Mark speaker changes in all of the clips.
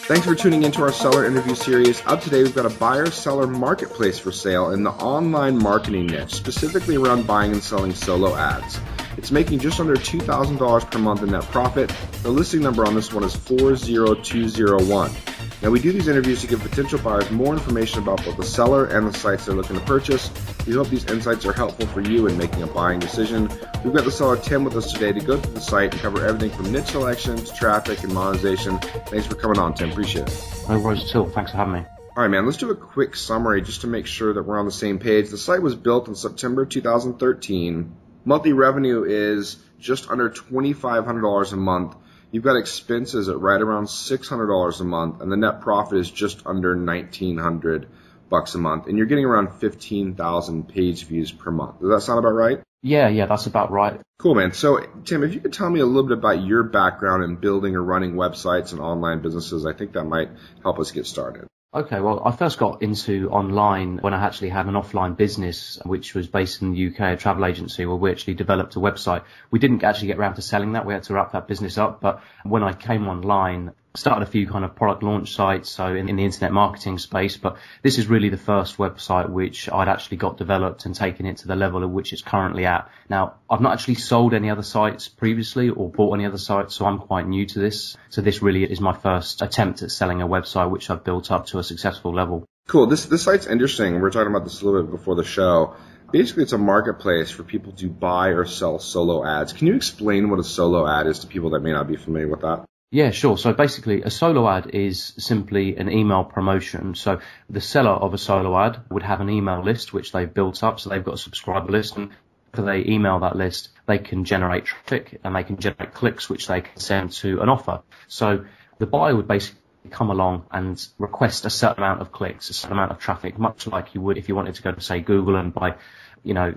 Speaker 1: Thanks for tuning into our seller interview series. Up today, we've got a buyer-seller marketplace for sale in the online marketing niche, specifically around buying and selling solo ads. It's making just under $2,000 per month in net profit. The listing number on this one is 40201. Now, we do these interviews to give potential buyers more information about both the seller and the sites they're looking to purchase. We hope these insights are helpful for you in making a buying decision. We've got the seller Tim with us today to go through the site and cover everything from niche selection to traffic and monetization. Thanks for coming on, Tim. Appreciate it.
Speaker 2: No worries at all. Thanks for having me.
Speaker 1: All right, man, let's do a quick summary just to make sure that we're on the same page. The site was built in September 2013. Monthly revenue is just under $2,500 a month. You've got expenses at right around $600 a month, and the net profit is just under $1,900 a month, and you're getting around 15,000 page views per month. Does that sound about right?
Speaker 2: Yeah, that's about right.
Speaker 1: Cool, man. So, Tim, if you could tell me a little bit about your background in building or running websites and online businesses, I think that might help us get started.
Speaker 2: Okay, well, I first got into online when I actually had an offline business, which was based in the UK, a travel agency, where we actually developed a website. We didn't actually get around to selling that. We had to wrap that business up. But when I came online, started a few kind of product launch sites, so in the internet marketing space. But this is really the first website which I'd actually got developed and taken it to the level at which it's currently at. Now, I've not actually sold any other sites previously or bought any other sites, so I'm quite new to this. So this really is my first attempt at selling a website which I've built up to a successful level.
Speaker 1: Cool. This site's interesting. We were talking about this a little bit before the show. Basically, it's a marketplace for people to buy or sell solo ads. Can you explain what a solo ad is to people that may not be familiar with that?
Speaker 2: Yeah, sure. So basically, a solo ad is simply an email promotion. So the seller of a solo ad would have an email list which they've built up. So they've got a subscriber list, and after they email that list, they can generate traffic and they can generate clicks which they can send to an offer. So the buyer would basically come along and request a certain amount of clicks, a certain amount of traffic, much like you would if you wanted to go to, say, Google and buy,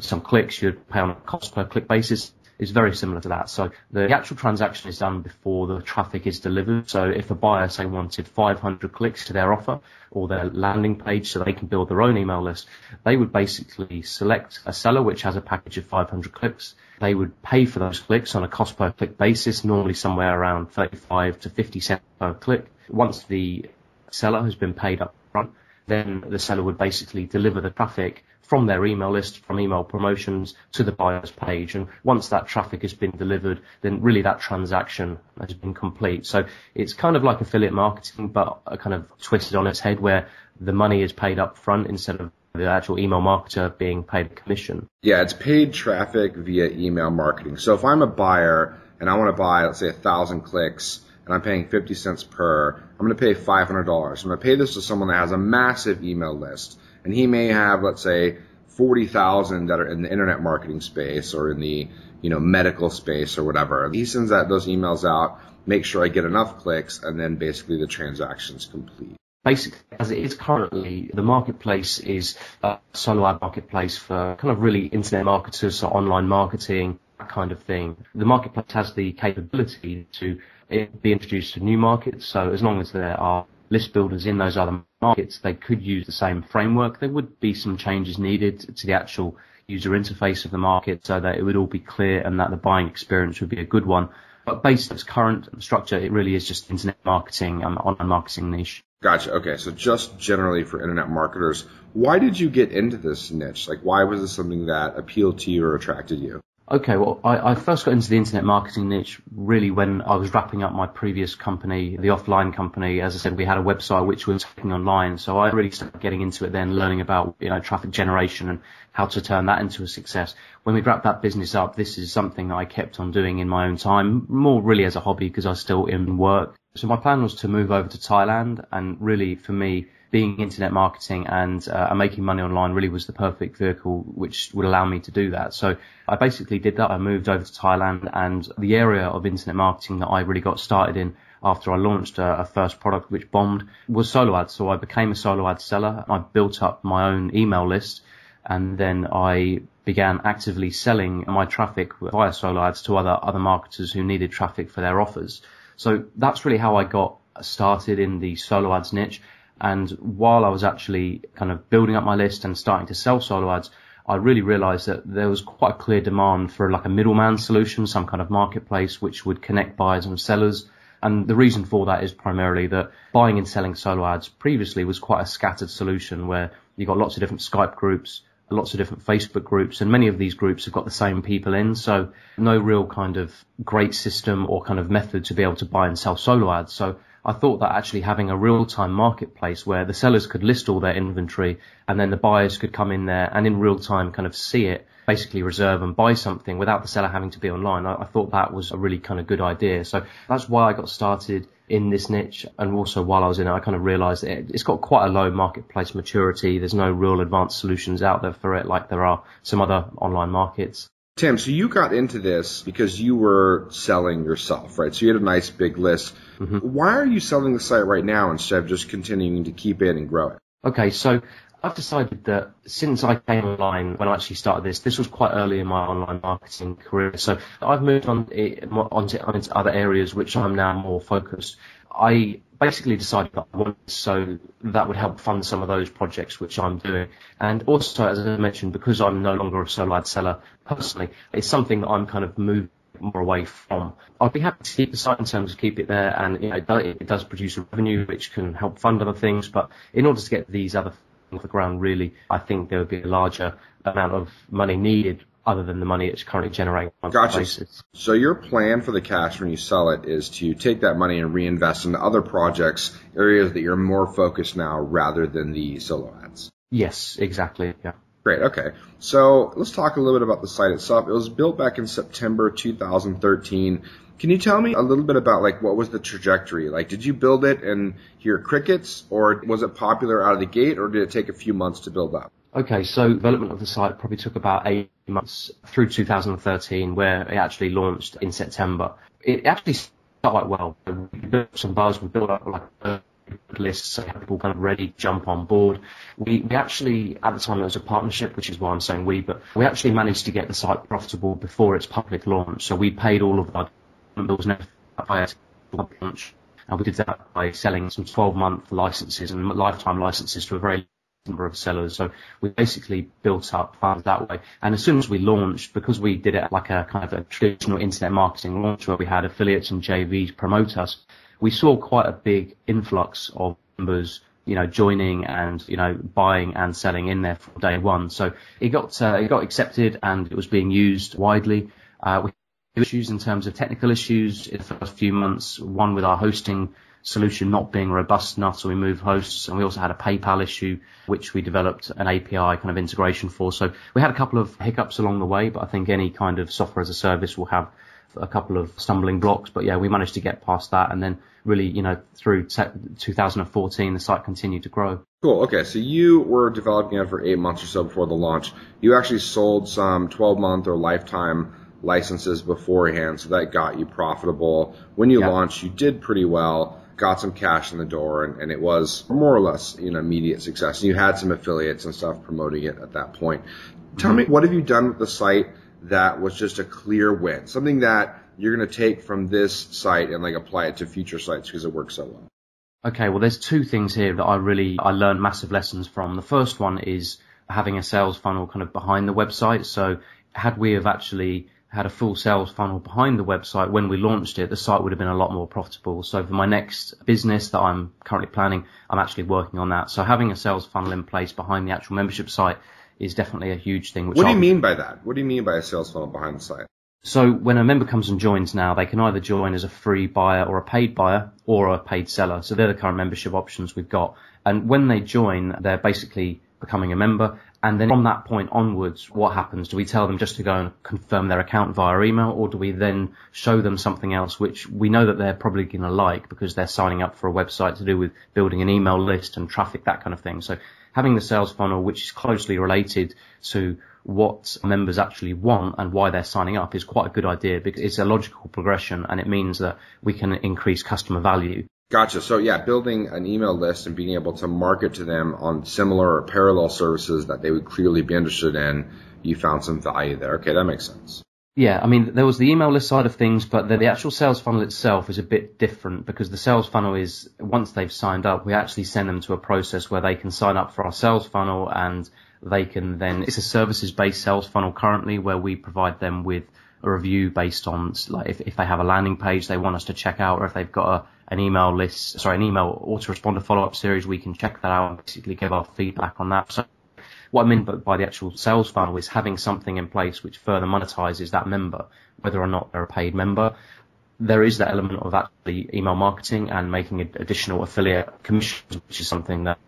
Speaker 2: some clicks. You'd pay on a cost per click basis. Is very similar to that. So the actual transaction is done before the traffic is delivered. So if a buyer, say, wanted 500 clicks to their offer or their landing page so they can build their own email list, they would basically select a seller which has a package of 500 clicks. They would pay for those clicks on a cost per click basis, normally somewhere around 35 to 50 cents per click. Once the seller has been paid up front, then the seller would basically deliver the traffic from their email list, from email promotions to the buyer's page. And once that traffic has been delivered, then really that transaction has been complete. So it's kind of like affiliate marketing, but kind of twisted on its head where the money is paid up front instead of the actual email marketer being paid a commission.
Speaker 1: Yeah, it's paid traffic via email marketing. So if I'm a buyer and I want to buy, let's say, 1,000 clicks, and I'm paying 50 cents per, I'm going to pay $500. I'm going to pay this to someone that has a massive email list. And he may have, let's say, 40,000 that are in the internet marketing space or in the, medical space or whatever. He sends those emails out, make sure I get enough clicks, and then basically the transaction's complete.
Speaker 2: Basically, as it is currently, the marketplace is a solo ad marketplace for kind of really internet marketers, so online marketing, that kind of thing. The marketplace has the capability to be introduced to new markets. So as long as there are list builders in those other markets, they could use the same framework. There would be some changes needed to the actual user interface of the market so that it would all be clear and that the buying experience would be a good one. But based on its current structure, it really is just internet marketing and online marketing niche.
Speaker 1: Gotcha. Okay. So just generally for internet marketers, why did you get into this niche? Like, why was this something that appealed to you or attracted you?
Speaker 2: Okay, well, I first got into the internet marketing niche really when I was wrapping up my previous company, the offline company. As I said, we had a website which was taking online. So I really started getting into it then, learning about, traffic generation and how to turn that into a success. When we wrapped that business up, this is something that I kept on doing in my own time, more really as a hobby because I was still in work. So my plan was to move over to Thailand, and really for me, being internet marketing and making money online really was the perfect vehicle which would allow me to do that. So I basically did that. I moved over to Thailand, and the area of internet marketing that I really got started in after I launched a first product which bombed was solo ads. So I became a solo ad seller. I built up my own email list, and then I began actively selling my traffic via solo ads to other marketers who needed traffic for their offers. So that's really how I got started in the solo ads niche. And while I was actually kind of building up my list and starting to sell solo ads, I really realized that there was quite a clear demand for like a middleman solution, some kind of marketplace which would connect buyers and sellers. And the reason for that is primarily that buying and selling solo ads previously was quite a scattered solution where you got lots of different Skype groups, lots of different Facebook groups, and many of these groups have got the same people in. So no real kind of great system or kind of method to be able to buy and sell solo ads. So I thought that actually having a real-time marketplace where the sellers could list all their inventory and then the buyers could come in there and in real time kind of see it, basically reserve and buy something without the seller having to be online. I thought that was a really kind of good idea. So that's why I got started in this niche. And also while I was in it, I kind of realized that it's got quite a low marketplace maturity. There's no real advanced solutions out there for it like there are some other online markets.
Speaker 1: Tim, so you got into this because you were selling yourself, right? So you had a nice big list. Mm-hmm. Why are you selling the site right now instead of just continuing to keep it and grow it?
Speaker 2: Okay, so I've decided that since I came online, when I actually started this was quite early in my online marketing career. So I've moved on into other areas which I'm now more focused. I basically decided that I wanted, so that would help fund some of those projects which I'm doing. And also, as I mentioned, because I'm no longer a solo ad seller personally, it's something that I'm kind of moving more away from. I'd be happy to keep the site in terms of keep it there, and it does produce a revenue which can help fund other things. But in order to get these other things off the ground, really, I think there would be a larger amount of money needed other than the money it's currently generating on a basis.
Speaker 1: So your plan for the cash when you sell it is to take that money and reinvest into other projects, areas that you're more focused now rather than the solo ads.
Speaker 2: Yes, exactly. Yeah.
Speaker 1: Great. Okay. So let's talk a little bit about the site itself. It was built back in September 2013. Can you tell me a little bit about what was the trajectory? Did you build it and hear crickets, or was it popular out of the gate, or did it take a few months to build up?
Speaker 2: Okay, so development of the site probably took about 8 months through 2013, where it actually launched in September. It actually started quite well. We built some buzz, we built up a list, so people kind of ready to jump on board. We actually, at the time it was a partnership, which is why I'm saying but we actually managed to get the site profitable before its public launch. So we paid all of our bills never by public launch. And we did that by selling some 12-month licenses and lifetime licenses to a very number of sellers. So we basically built up funds that way. And as soon as we launched, because we did it like a kind of a traditional internet marketing launch where we had affiliates and JVs promote us, we saw quite a big influx of members, joining and, buying and selling in there from day one. So it got accepted and it was being used widely. We had issues in terms of technical issues in the first few months, one with our hosting solution not being robust enough, so we moved hosts, and we also had a PayPal issue, which we developed an API kind of integration for. So we had a couple of hiccups along the way, but I think any kind of software as a service will have a couple of stumbling blocks. But yeah, we managed to get past that, and then really, through 2014, the site continued to grow.
Speaker 1: Cool. Okay, so you were developing it for 8 months or so before the launch. You actually sold some 12-month or lifetime licenses beforehand, so that got you profitable. When you launched, you did pretty well, got some cash in the door, and it was more or less immediate success. And you had some affiliates and stuff promoting it at that point. Tell me, what have you done with the site that was just a clear win, something that you're going to take from this site and apply it to future sites because it works so well?
Speaker 2: Okay, well, there's two things here that I learned massive lessons from. The first one is having a sales funnel kind of behind the website. So had we have actually had a full sales funnel behind the website when we launched it, the site would have been a lot more profitable. So for my next business that I'm currently planning, I'm actually working on that. So having a sales funnel in place behind the actual membership site is definitely a huge thing.
Speaker 1: What do you mean by that? What do you mean by a sales funnel behind the site?
Speaker 2: So when a member comes and joins now, they can either join as a free buyer or a paid buyer or a paid seller. So they're the current membership options we've got. And when they join, they're basically becoming a member. And then from that point onwards, what happens? Do we tell them just to go and confirm their account via email, or do we then show them something else which we know that they're probably going to like because they're signing up for a website to do with building an email list and traffic, that kind of thing. So having the sales funnel, which is closely related to what members actually want and why they're signing up, is quite a good idea because it's a logical progression and it means that we can increase customer value.
Speaker 1: Gotcha. So yeah, building an email list and being able to market to them on similar or parallel services that they would clearly be interested in, you found some value there. Okay, that makes sense.
Speaker 2: Yeah, I mean, there was the email list side of things, but the actual sales funnel itself is a bit different because the sales funnel is, once they've signed up, we actually send them to a process where they can sign up for our sales funnel, and they can then, it's a services-based sales funnel currently where we provide them with a review based on, like, if they have a landing page they want us to check out, or if they've got an email autoresponder follow-up series, we can check that out and basically give our feedback on that. So what I mean by the actual sales funnel is having something in place which further monetizes that member, whether or not they're a paid member. There is that element of actually email marketing and making additional affiliate commissions, which is something that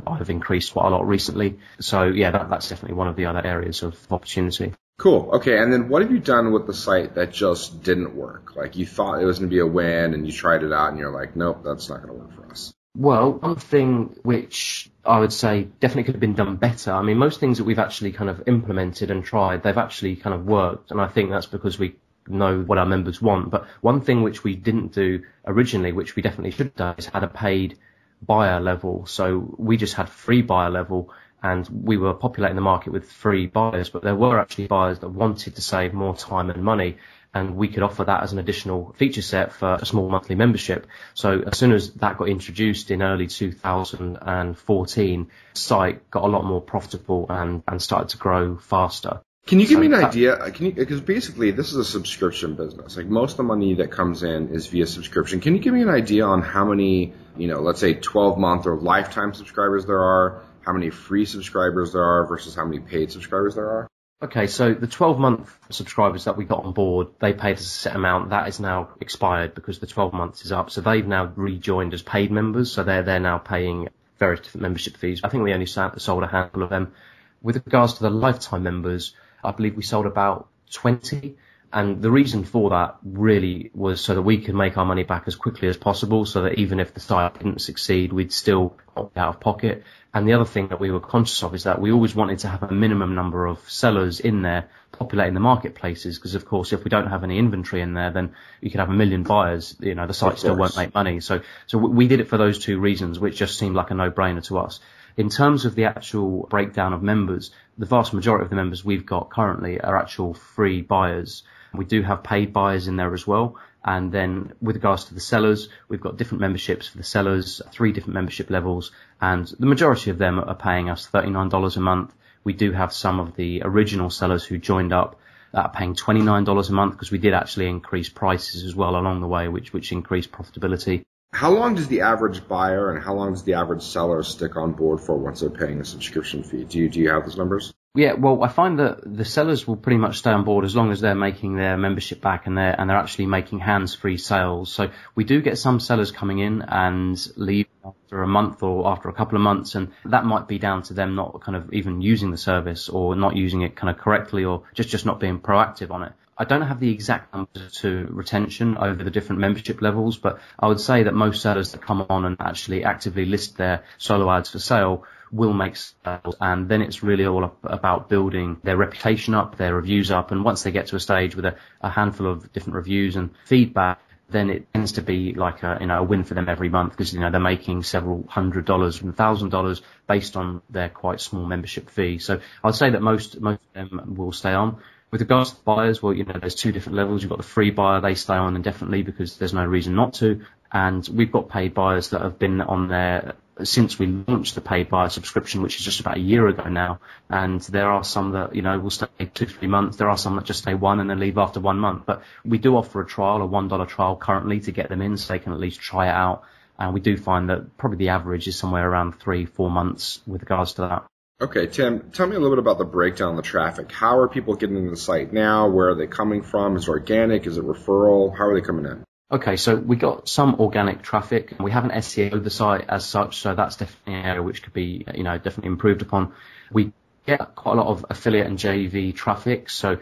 Speaker 2: I've increased quite a lot recently. So yeah, that's definitely one of the other areas of opportunity.
Speaker 1: Cool. Okay. And then what have you done with the site that just didn't work? Like, you thought it was going to be a win and you tried it out and you're like, nope, that's not going to work for us.
Speaker 2: Well, one thing which I would say definitely could have been done better. I mean, most things that we've actually kind of implemented and tried, they've actually kind of worked. And I think that's because we know what our members want. But one thing which we didn't do originally, which we definitely should have done, is had a paid buyer level. So we just had free buyer level, and we were populating the market with free buyers, but there were actually buyers that wanted to save more time and money, and we could offer that as an additional feature set for a small monthly membership. So as soon as that got introduced in early 2014, the site got a lot more profitable and started to grow faster.
Speaker 1: Can you give me an idea? Because basically this is a subscription business. Like, most of the money that comes in is via subscription. Can you give me an idea on how many, let's say 12-month or lifetime subscribers there are, how many free subscribers there are versus how many paid subscribers there are?
Speaker 2: Okay, so the 12-month subscribers that we got on board, they paid us a set amount. That is now expired because the 12 months is up. So they've now rejoined as paid members. So they're now paying various different membership fees. I think we only sold a handful of them. With regards to the lifetime members, I believe we sold about 20. And the reason for that really was so that we could make our money back as quickly as possible, so that even if the site didn't succeed, we'd still not be out of pocket. And the other thing that we were conscious of is that we always wanted to have a minimum number of sellers in there populating the marketplaces, because of course if we don't have any inventory in there, then you could have a million buyers, the site still won't make money. So we did it for those two reasons, which just seemed like a no-brainer to us. In terms of the actual breakdown of members, the vast majority of the members we've got currently are actual free buyers. We do have paid buyers in there as well. And then with regards to the sellers, we've got different memberships for the sellers, 3 different membership levels, and the majority of them are paying us $39 a month. We do have some of the original sellers who joined up that are paying $29 a month, because we did actually increase prices as well along the way, which increased profitability.
Speaker 1: How long does the average buyer and how long does the average seller stick on board for once they're paying a subscription fee? Do you have those numbers?
Speaker 2: Yeah, well, I find that the sellers will pretty much stay on board as long as they're making their membership back and they're actually making hands-free sales. So we do get some sellers coming in and leave after a month or after a couple of months, and that might be down to them not kind of even using the service or not using it kind of correctly, or just not being proactive on it. I don't have the exact numbers to retention over the different membership levels, but I would say that most sellers that come on and actually actively list their solo ads for sale will make sales, and then it's really all about building their reputation up, their reviews up, and once they get to a stage with a handful of different reviews and feedback, then it tends to be like a win for them every month, because they're making several $100s and $1,000 based on their quite small membership fee. So I'd say that most of them will stay on. With regards to buyers, well, there's 2 different levels. You've got the free buyer, they stay on indefinitely because there's no reason not to. And we've got paid buyers that have been on there since we launched the paid buyer subscription, which is just about a year ago now. And there are some that, will stay 2-3 months. There are some that just stay 1 and then leave after 1 month. But we do offer a trial, a $1 trial currently, to get them in so they can at least try it out. And we do find that probably the average is somewhere around 3-4 months with regards to that.
Speaker 1: Okay, Tim, tell me a little bit about the breakdown of the traffic. How are people getting into the site now? Where are they coming from? Is it organic? Is it referral? How are they coming in?
Speaker 2: Okay, so we got some organic traffic. We haven't SEO'd the site as such, so that's definitely an area which could be, definitely improved upon. We get quite a lot of affiliate and JV traffic. So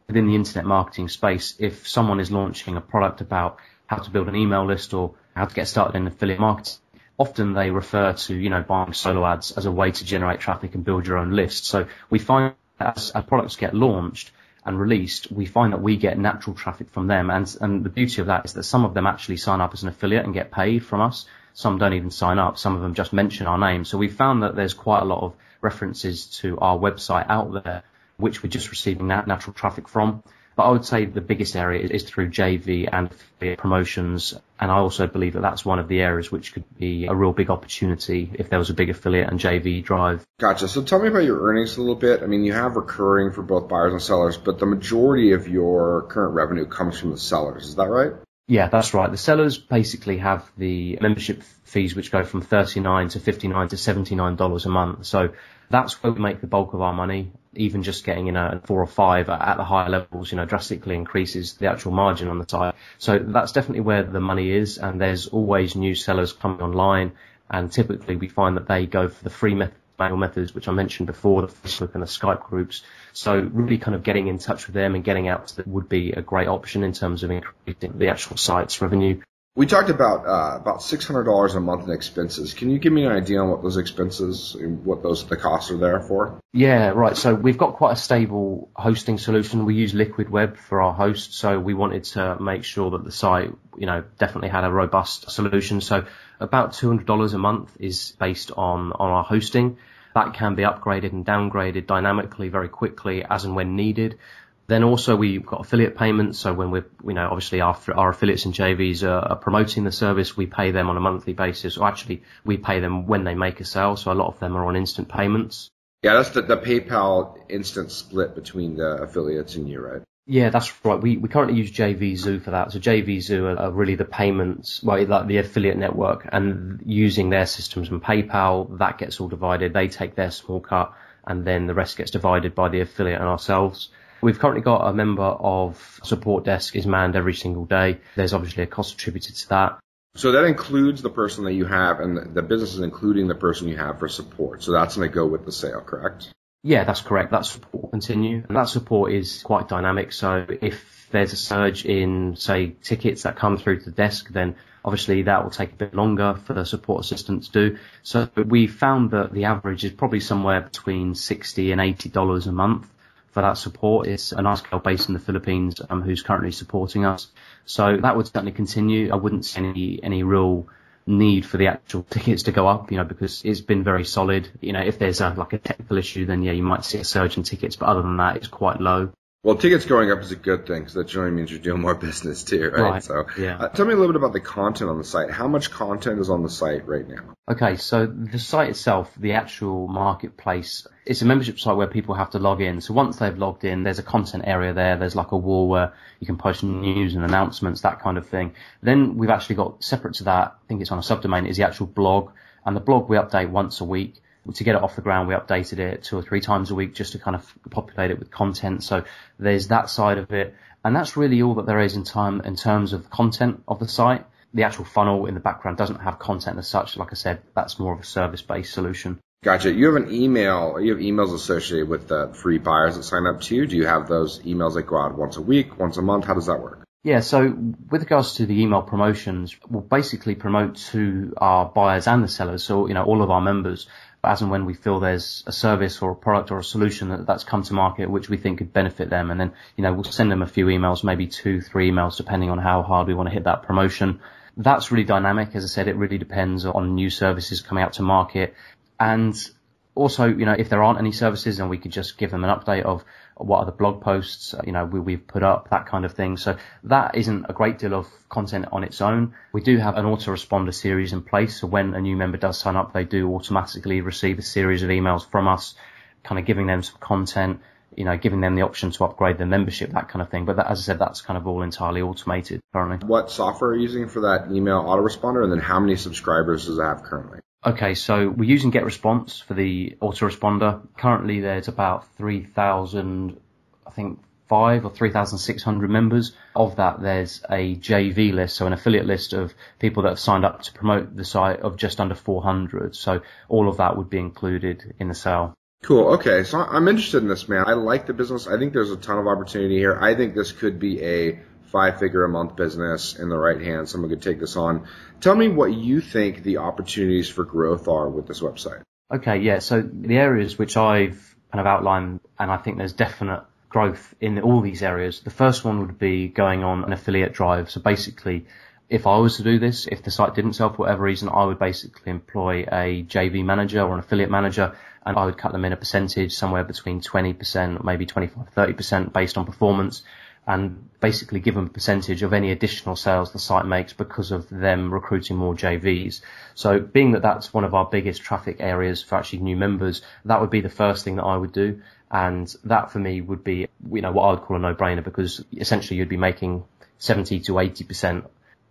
Speaker 2: within the internet marketing space, if someone is launching a product about how to build an email list or how to get started in affiliate marketing, often they refer to, buying solo ads as a way to generate traffic and build your own list. So we find as our products get launched and released, we find that we get natural traffic from them. And the beauty of that is that some of them actually sign up as an affiliate and get paid from us. Some don't even sign up. Some of them just mention our name. So we found that there's quite a lot of references to our website out there, which we're just receiving that natural traffic from. But I would say the biggest area is through JV and affiliate promotions. And I also believe that that's one of the areas which could be a real big opportunity if there was a big affiliate and JV drive.
Speaker 1: Gotcha. So tell me about your earnings a little bit. I mean, you have recurring for both buyers and sellers, but the majority of your current revenue comes from the sellers. Is that right?
Speaker 2: Yeah, that's right. The sellers basically have the membership fees which go from $39 to $59 to $79 a month. So that's where we make the bulk of our money. Even just getting in a 4 or 5 at the higher levels, drastically increases the actual margin on the site. So that's definitely where the money is. And there's always new sellers coming online. And typically we find that they go for the free manual methods, which I mentioned before, the Facebook and the Skype groups. So really kind of getting in touch with them and getting out to them would be a great option in terms of increasing the actual site's revenue.
Speaker 1: We talked about $600 a month in expenses. Can you give me an idea on what those expenses, what the costs are there for?
Speaker 2: Yeah, right. So we've got quite a stable hosting solution. We use Liquid Web for our host. So we wanted to make sure that the site, definitely had a robust solution. So about $200 a month is based on our hosting. That can be upgraded and downgraded dynamically very quickly as and when needed. Then also we've got affiliate payments. So when we're, obviously our affiliates and JVs are promoting the service, we pay them on a monthly basis, or actually we pay them when they make a sale. So a lot of them are on instant payments.
Speaker 1: Yeah, that's the PayPal instant split between the affiliates and you, right?
Speaker 2: Yeah, that's right. We currently use JVZoo for that. So JVZoo are really the payments, like the affiliate network, and using their systems and PayPal, that gets all divided. They take their small cut and then the rest gets divided by the affiliate and ourselves. We've currently got a member of support desk is manned every single day. There's obviously a cost attributed to that.
Speaker 1: So that includes the person that you have, and the business is including the person you have for support. So that's going to go with the sale, correct?
Speaker 2: Yeah, that's correct. That support will continue. And that support is quite dynamic. So if there's a surge in, say, tickets that come through to the desk, then obviously that will take a bit longer for the support assistant to do. So we found that the average is probably somewhere between $60 and $80 a month. For that support. It's a nice girl based in the Philippines who's currently supporting us. So that would certainly continue. I wouldn't see any real need for the actual tickets to go up, because it's been very solid. If there's a technical issue, then yeah, you might see a surge in tickets, but other than that, it's quite low.
Speaker 1: Well, tickets going up is a good thing, because that generally means you're doing more business too, right? So,
Speaker 2: yeah.
Speaker 1: Tell me a little bit about the content on the site. How much content is on the site right now?
Speaker 2: Okay, so the site itself, the actual marketplace, it's a membership site where people have to log in. So once they've logged in, there's a content area there. There's like a wall where you can post news and announcements, that kind of thing. Then we've actually got separate to that, I think it's on a subdomain, is the actual blog. And the blog we update once a week. To get it off the ground, we updated it 2 or 3 times a week just to kind of populate it with content. So there's that side of it. And that's really all that there is in terms of content of the site. The actual funnel in the background doesn't have content as such. Like I said, that's more of a service-based solution.
Speaker 1: Gotcha. You have emails associated with the free buyers that sign up to you. Do you have those emails that go out once a week, once a month? How does that work?
Speaker 2: Yeah, so with regards to the email promotions, we'll basically promote to our buyers and the sellers, so, all of our members, as and when we feel there's a service or a product or a solution that's come to market which we think could benefit them. And then, we'll send them a few emails, maybe 2, 3 emails, depending on how hard we want to hit that promotion. That's really dynamic. As I said, it really depends on new services coming out to market. And also, if there aren't any services, then we could just give them an update of what are the blog posts, we've put up, that kind of thing. So that isn't a great deal of content on its own. We do have an autoresponder series in place. So when a new member does sign up, they do automatically receive a series of emails from us, kind of giving them some content, giving them the option to upgrade their membership, that kind of thing. But as I said, that's kind of all entirely automated currently.
Speaker 1: What software are you using for that email autoresponder? And then how many subscribers does it have currently?
Speaker 2: Okay, so we're using GetResponse for the autoresponder. Currently there's about 3,000, I think 5 or 3,600 members. Of that, there's a JV list, so an affiliate list of people that have signed up to promote the site of just under 400. So all of that would be included in the sale.
Speaker 1: Cool. Okay. So I'm interested in this, man. I like the business. I think there's a ton of opportunity here. I think this could be a 5-figure a month business in the right hands. Someone could take this on. Tell me what you think the opportunities for growth are with this website.
Speaker 2: Okay. Yeah. So the areas which I've kind of outlined, and I think there's definite growth in all these areas. The first one would be going on an affiliate drive. So basically, if I was to do this, if the site didn't sell for whatever reason, I would basically employ a JV manager or an affiliate manager, and I would cut them in a percentage somewhere between 20%, maybe 25, 30% based on performance. and basically give them a percentage of any additional sales the site makes because of them recruiting more JVs. So being that that's one of our biggest traffic areas for actually new members, that would be the first thing that I would do. And that for me would be, what I would call a no-brainer, because essentially you'd be making 70 to 80%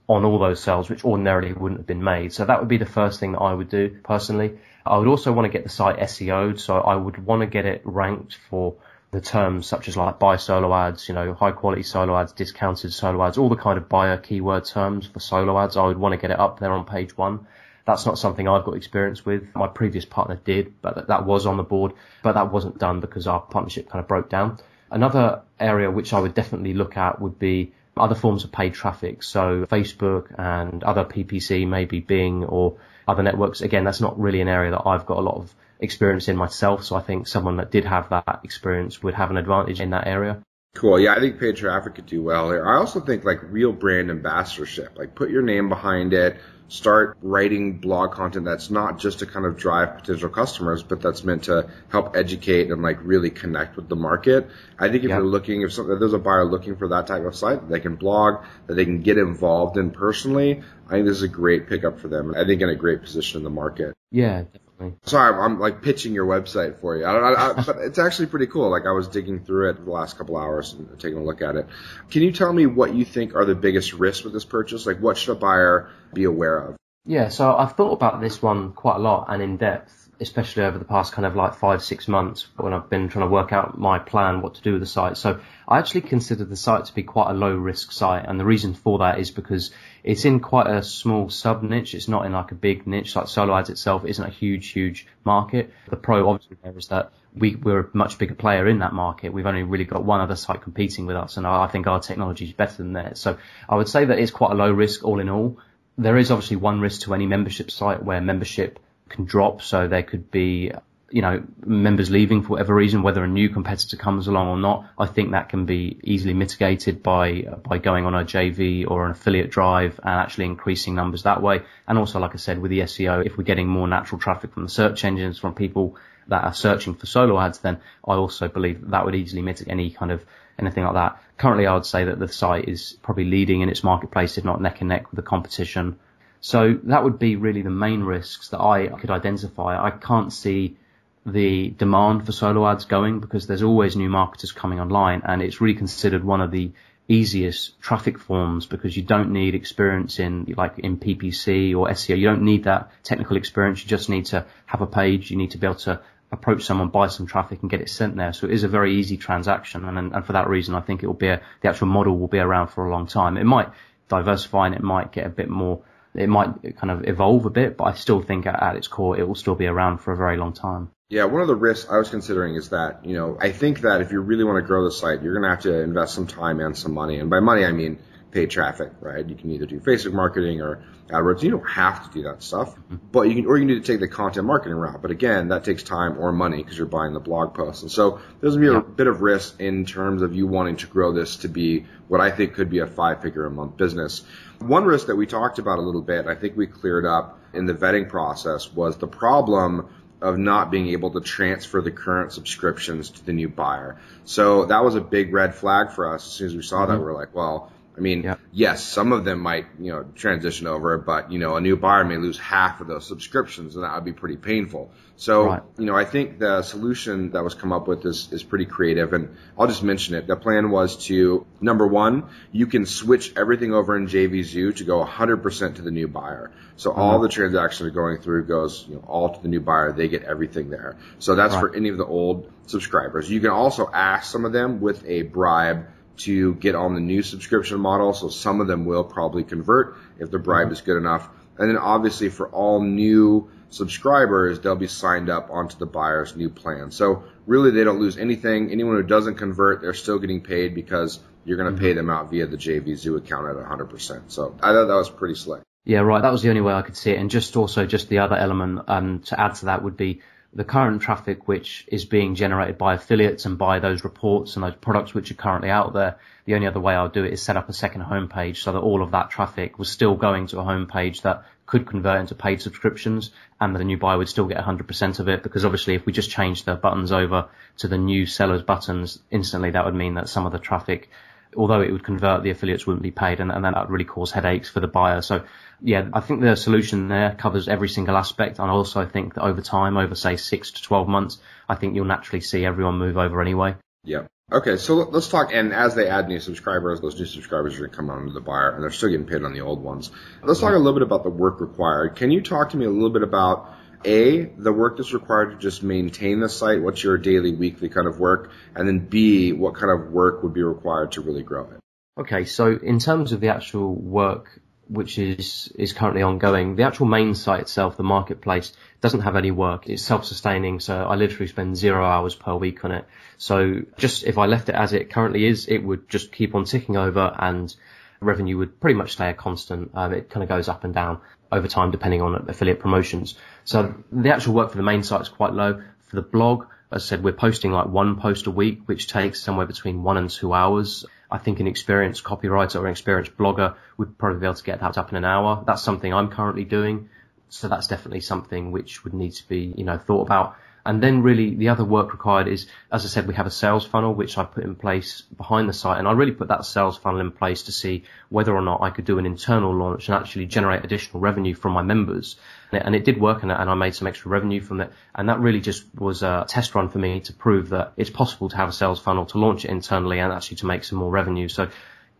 Speaker 2: on all those sales, which ordinarily wouldn't have been made. So that would be the first thing that I would do personally. I would also want to get the site SEO'd. So I would want to get it ranked for the terms such as like buy solo ads, high quality solo ads, discounted solo ads, all the kind of buyer keyword terms for solo ads. I would want to get it up there on page 1. That's not something I've got experience with. My previous partner did, but that was on the board, but that wasn't done because our partnership kind of broke down. Another area which I would definitely look at would be other forms of paid traffic. So Facebook and other PPC, maybe Bing or other networks. Again, that's not really an area that I've got a lot of experience in myself. So I think someone that did have that experience would have an advantage in that area.
Speaker 1: Cool. Yeah, I think paid traffic could do well here. I also think like real brand ambassadorship, like put your name behind it, start writing blog content that's not just to kind of drive potential customers, but that's meant to help educate and like really connect with the market. I think if you're looking, if there's a buyer looking for that type of site that they can blog, that they can get involved in personally, I think this is a great pickup for them. I think in a great position in the market.
Speaker 2: Yeah, definitely.
Speaker 1: Sorry, I'm like pitching your website for you. But it's actually pretty cool. Like I was digging through it the last couple hours and taking a look at it. Can you tell me what you think are the biggest risks with this purchase? Like what should a buyer be aware of?
Speaker 2: Yeah, so I've thought about this one quite a lot and in depth, especially over the past kind of like 5-6 months when I've been trying to work out my plan, what to do with the site. So I actually consider the site to be quite a low risk site. And the reason for that is because it's in quite a small sub niche. It's not in like a big niche. Like solo ads itself isn't a huge market. The pro obviously there is that we're a much bigger player in that market. We've only really got one other site competing with us. And I think our technology is better than theirs. So I would say that it's quite a low risk all in all. There is obviously one risk to any membership site where membership can drop. So there could be, members leaving for whatever reason, whether a new competitor comes along or not. I think that can be easily mitigated by going on a JV or an affiliate drive and actually increasing numbers that way. And also, like I said, with the SEO, if we're getting more natural traffic from the search engines, from people that are searching for solo ads, then I also believe that would easily mitigate any kind of anything like that. Currently, I would say that the site is probably leading in its marketplace, if not neck and neck with the competition. So that would be really the main risks that I could identify. I can't see the demand for solo ads going because there's always new marketers coming online, and it's really considered one of the easiest traffic forms because you don't need experience in PPC or SEO. You don't need that technical experience. You just need to have a page. You need to be able to approach someone, buy some traffic and get it sent there. So it is a very easy transaction. And for that reason, I think it will be the actual model will be around for a long time. It might diversify and it might get a bit more, it might kind of evolve a bit, but I still think at its core, it will still be around for a very long time.
Speaker 1: Yeah, one of the risks I was considering is that, I think that if you really want to grow the site, you're going to have to invest some time and some money. And by money, I mean paid traffic, right? You can either do Facebook marketing or AdWords. You don't have to do that stuff, but you need to take the content marketing route. But again, that takes time or money because you're buying the blog posts. And so there's going to be a bit of risk in terms of you wanting to grow this to be what I think could be a 5-figure a month business. One risk that we talked about a little bit, I think we cleared up in the vetting process, was the problem of not being able to transfer the current subscriptions to the new buyer. So that was a big red flag for us. As soon as we saw that, we were like, well, I mean, yes, some of them might, transition over, but, a new buyer may lose half of those subscriptions, and that would be pretty painful. So, I think the solution that was come up with is pretty creative, and I'll just mention it. The plan was to, number one, you can switch everything over in JVZoo to go 100% to the new buyer. So all the transactions are going through goes, all to the new buyer. They get everything there. So that's for any of the old subscribers. You can also ask some of them with a bribe to get on the new subscription model. So some of them will probably convert if the bribe is good enough. And then obviously for all new subscribers, they'll be signed up onto the buyer's new plan. So really they don't lose anything. Anyone who doesn't convert, they're still getting paid because you're going to pay them out via the JVZoo account at 100%. So I thought that was pretty slick.
Speaker 2: Yeah, right. That was the only way I could see it. And just the other element to add to that would be the current traffic which is being generated by affiliates and by those reports and those products which are currently out there. The only other way I'll do it is set up a second homepage so that all of that traffic was still going to a homepage that could convert into paid subscriptions, and the new buyer would still get 100% of it, because obviously if we just change the buttons over to the new sellers buttons instantly, that would mean that some of the traffic although it would convert, the affiliates wouldn't be paid, and then that would really cause headaches for the buyer. So yeah, I think the solution there covers every single aspect. And I also think that over time, over say 6 to 12 months, I think you'll naturally see everyone move over anyway.
Speaker 1: Yeah. Okay, so let's talk, and as they add new subscribers, those new subscribers are going to come onto the buyer, and they're still getting paid on the old ones. Let's talk a little bit about the work required. Can you talk to me a little bit about, A, the work that's required to just maintain the site? What's your daily, weekly kind of work? And then B, what kind of work would be required to really grow it?
Speaker 2: Okay, so in terms of the actual work which is currently ongoing, the actual main site itself, the marketplace, doesn't have any work. It's self-sustaining, so I literally spend 0 hours per week on it. So just if I left it as it currently is, it would just keep on ticking over, and revenue would pretty much stay a constant. It kind of goes up and down over time depending on affiliate promotions. So the actual work for the main site is quite low. For the blog, as I said, we're posting like 1 post a week, which takes somewhere between 1 and 2 hours. I think an experienced copywriter or an experienced blogger would probably be able to get that up in an hour. That's something I'm currently doing. So that's definitely something which would need to be, thought about. And then really the other work required is, as I said, we have a sales funnel, which I put in place behind the site. And I really put that sales funnel in place to see whether or not I could do an internal launch and actually generate additional revenue from my members. And it did work, and I made some extra revenue from it. And that really just was a test run for me to prove that it's possible to have a sales funnel, to launch it internally and actually to make some more revenue. So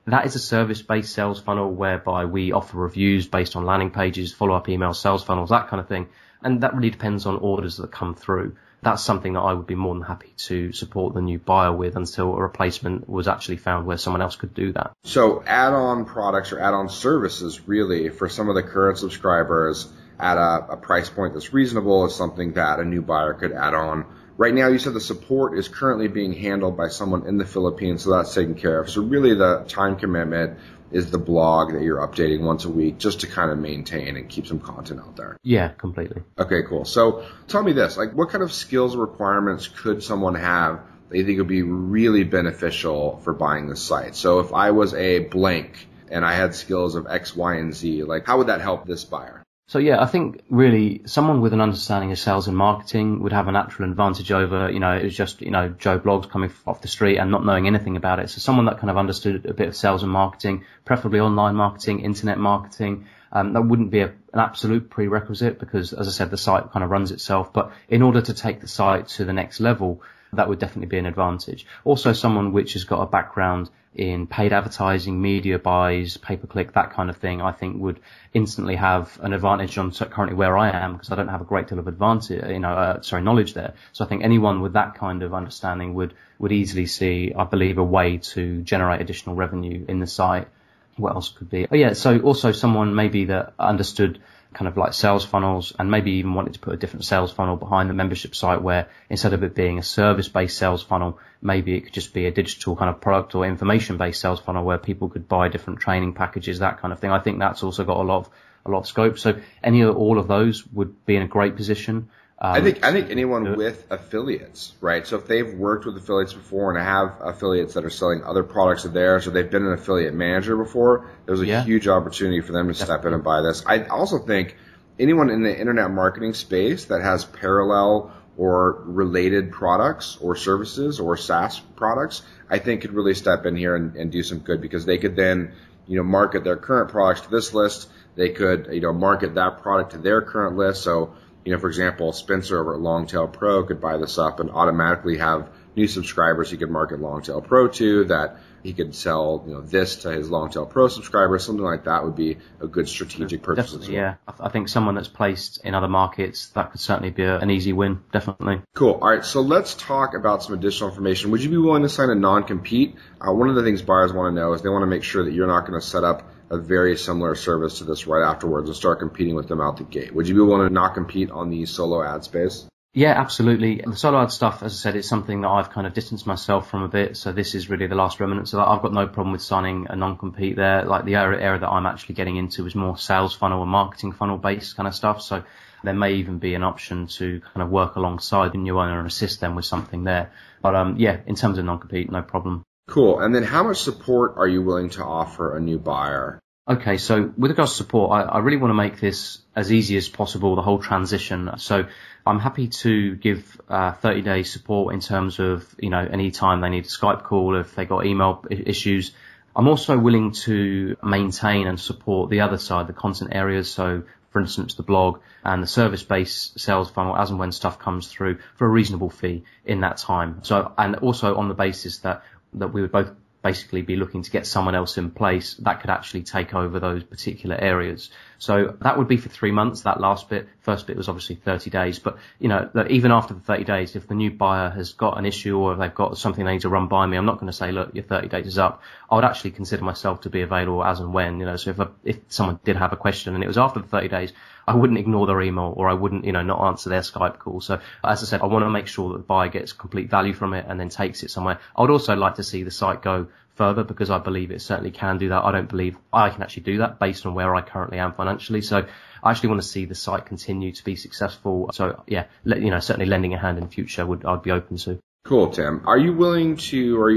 Speaker 2: that is a service-based sales funnel whereby we offer reviews based on landing pages, follow-up emails, sales funnels, that kind of thing. And that really depends on orders that come through. That's something that I would be more than happy to support the new buyer with until a replacement was actually found where someone else could do that.
Speaker 1: So add-on products or add-on services really for some of the current subscribers at a price point that's reasonable is something that a new buyer could add on. Right now, you said the support is currently being handled by someone in the Philippines, so that's taken care of. So really the time commitment is the blog that you're updating once a week just to kind of maintain and keep some content out there.
Speaker 2: Yeah, completely.
Speaker 1: Okay, cool. So tell me this, like what kind of skills or requirements could someone have that you think would be really beneficial for buying the site? So if I was a blank and I had skills of X, Y, and Z, like how would that help this buyer?
Speaker 2: So yeah, I think really someone with an understanding of sales and marketing would have a natural advantage over, it was just, Joe Blogs coming off the street and not knowing anything about it. So someone that kind of understood a bit of sales and marketing, preferably online marketing, internet marketing, that wouldn't be an absolute prerequisite because, as I said, the site kind of runs itself. But in order to take the site to the next level, that would definitely be an advantage. Also, someone which has got a background in paid advertising, media buys, pay-per-click, that kind of thing, I think would instantly have an advantage on currently where I am because I don't have a great deal of knowledge there. So I think anyone with that kind of understanding would easily see, I believe, a way to generate additional revenue in the site. What else could be? Oh yeah, so also someone maybe that understood kind of like sales funnels and maybe even wanted to put a different sales funnel behind the membership site where instead of it being a service-based sales funnel, maybe it could just be a digital kind of product or information-based sales funnel where people could buy different training packages, that kind of thing. I think that's also got a lot of scope. So all of those would be in a great position.
Speaker 1: I think anyone with affiliates, right? So if they've worked with affiliates before and have affiliates that are selling other products of theirs, or they've been an affiliate manager before, there's a huge opportunity for them to step in and buy this. I also think anyone in the internet marketing space that has parallel or related products or services or SaaS products, I think could really step in here and do some good because they could then, market their current products to this list. They could, market that product to their current list. So, for example, Spencer over at Longtail Pro could buy this up and automatically have new subscribers he could market Longtail Pro to, that he could sell, this to his Longtail Pro subscribers. Something like that would be a good strategic purchase as well.
Speaker 2: Yeah, I think someone that's placed in other markets, that could certainly be an easy win, definitely.
Speaker 1: Cool. All right, so let's talk about some additional information. Would you be willing to sign a non-compete? One of the things buyers want to know is they want to make sure that you're not going to set up a very similar service to this right afterwards and start competing with them out the gate. Would you be willing to not compete on the solo ad space?
Speaker 2: Yeah, absolutely. The solo ad stuff, as I said, is something that I've kind of distanced myself from a bit. So this is really the last remnant. So I've got no problem with signing a non-compete there. Like the area that I'm actually getting into is more sales funnel and marketing funnel based kind of stuff. So there may even be an option to kind of work alongside the new owner and assist them with something there. But in terms of non-compete, no problem.
Speaker 1: Cool. And then how much support are you willing to offer a new buyer?
Speaker 2: Okay, so with regards to support, I really want to make this as easy as possible, the whole transition. So I'm happy to give 30-day support in terms of, any time they need a Skype call, if they got email issues. I'm also willing to maintain and support the other side, the content areas. So, for instance, the blog and the service-based sales funnel as and when stuff comes through for a reasonable fee in that time. So, and also on the basis that we would both basically be looking to get someone else in place that could actually take over those particular areas. So that would be for 3 months, that last bit. First bit was obviously 30 days. But, even after the 30 days, if the new buyer has got an issue or if they've got something they need to run by me, I'm not going to say, look, your 30 days is up. I would actually consider myself to be available as and when, so if someone did have a question and it was after the 30 days, I wouldn't ignore their email or I wouldn't, not answer their Skype call. So as I said, I want to make sure that the buyer gets complete value from it and then takes it somewhere. I would also like to see the site go further because I believe it certainly can do that. I don't believe I can actually do that based on where I currently am financially. So I actually want to see the site continue to be successful. So yeah, certainly lending a hand in the future I'd be open to.
Speaker 1: Cool, Tim. Are you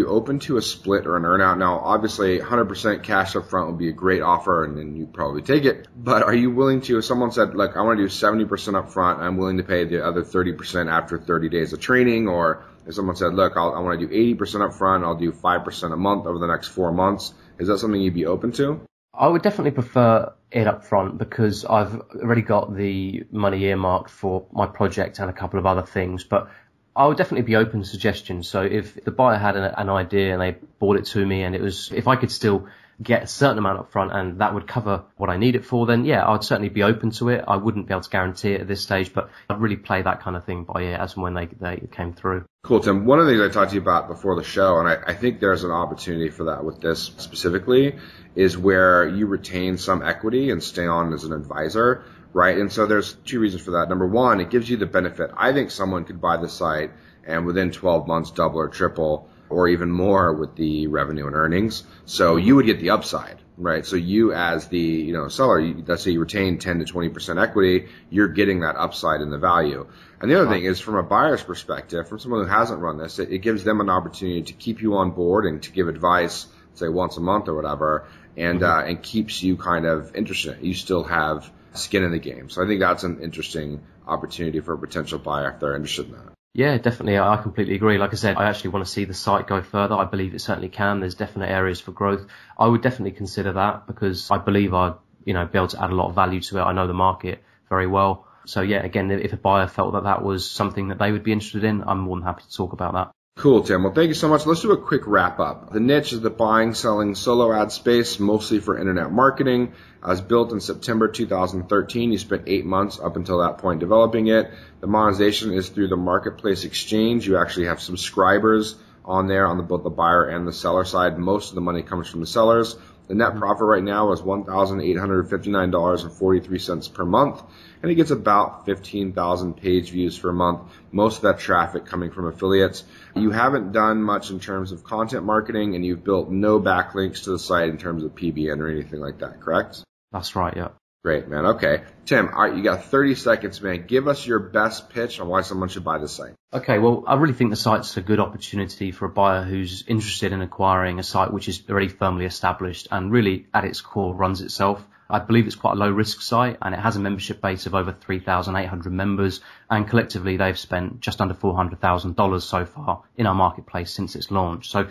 Speaker 1: open to a split or an earnout? Now, obviously, 100% cash up front would be a great offer, and then you'd probably take it. But are you willing to, if someone said, look, I want to do 70% up front, I'm willing to pay the other 30% after 30 days of training, or if someone said, look, I want to do 80% up front, I'll do 5% a month over the next 4 months, is that something you'd be open to?
Speaker 2: I would definitely prefer it up front because I've already got the money earmarked for my project and a couple of other things, but I would definitely be open to suggestions. So if the buyer had an idea and they brought it to me and if I could still get a certain amount up front and that would cover what I need it for, then yeah, I'd certainly be open to it. I wouldn't be able to guarantee it at this stage, but I'd really play that kind of thing by ear as and when they came through.
Speaker 1: Cool, Tim. One of the things I talked to you about before the show, and I think there's an opportunity for that with this specifically, is where you retain some equity and stay on as an advisor. Right. And so there's 2 reasons for that. Number one, it gives you the benefit. I think someone could buy the site and within 12 months double or triple or even more with the revenue and earnings. So you would get the upside, right? So you as the, seller, let's say you retain 10 to 20% equity, you're getting that upside in the value. And the other thing is from a buyer's perspective, from someone who hasn't run this, it gives them an opportunity to keep you on board and to give advice, say once a month or whatever, and keeps you kind of interested. You still have skin in the game. So I think that's an interesting opportunity for a potential buyer if they're interested in that.
Speaker 2: Yeah, definitely. I completely agree. Like I said, I actually want to see the site go further. I believe it certainly can. There's definite areas for growth. I would definitely consider that because I believe I'd, be able to add a lot of value to it. I know the market very well. So yeah, again, if a buyer felt that was something that they would be interested in, I'm more than happy to talk about that.
Speaker 1: Cool, Tim. Well, thank you so much. Let's do a quick wrap up. The niche is the buying, selling solo ad space, mostly for internet marketing. It was built in September 2013. You spent 8 months up until that point developing it. The monetization is through the marketplace exchange. You actually have subscribers on there on both the buyer and the seller side. Most of the money comes from the sellers. The net profit right now is $1,859.43 per month, and it gets about 15,000 page views per month, most of that traffic coming from affiliates. You haven't done much in terms of content marketing, and you've built no backlinks to the site in terms of PBN or anything like that, correct?
Speaker 2: That's right, yeah.
Speaker 1: Great, man. Okay. Tim, all right, you got 30 seconds, man. Give us your best pitch on why someone should buy this site.
Speaker 2: Okay, well, I really think the site's a good opportunity for a buyer who's interested in acquiring a site which is already firmly established and really at its core runs itself. I believe it's quite a low risk site and it has a membership base of over 3,800 members and collectively they've spent just under $400,000 so far in our marketplace since its launch. So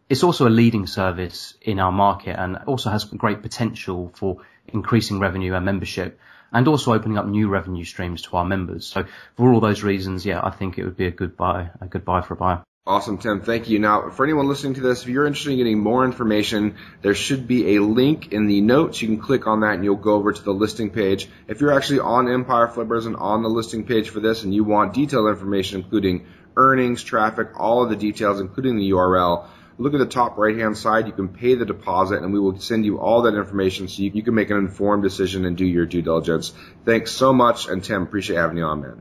Speaker 2: it's also a leading service in our market and also has great potential for increasing revenue and membership and also opening up new revenue streams to our members. So for all those reasons, yeah, I think it would be a good buy for a buyer.
Speaker 1: Awesome, Tim. Thank you. Now, for anyone listening to this, if you're interested in getting more information, there should be a link in the notes. You can click on that and you'll go over to the listing page. If you're actually on Empire Flippers and on the listing page for this and you want detailed information, including earnings, traffic, all of the details, including the URL, look at the top right-hand side. You can pay the deposit, and we will send you all that information so you can make an informed decision and do your due diligence. Thanks so much, and Tim, appreciate having you on, man.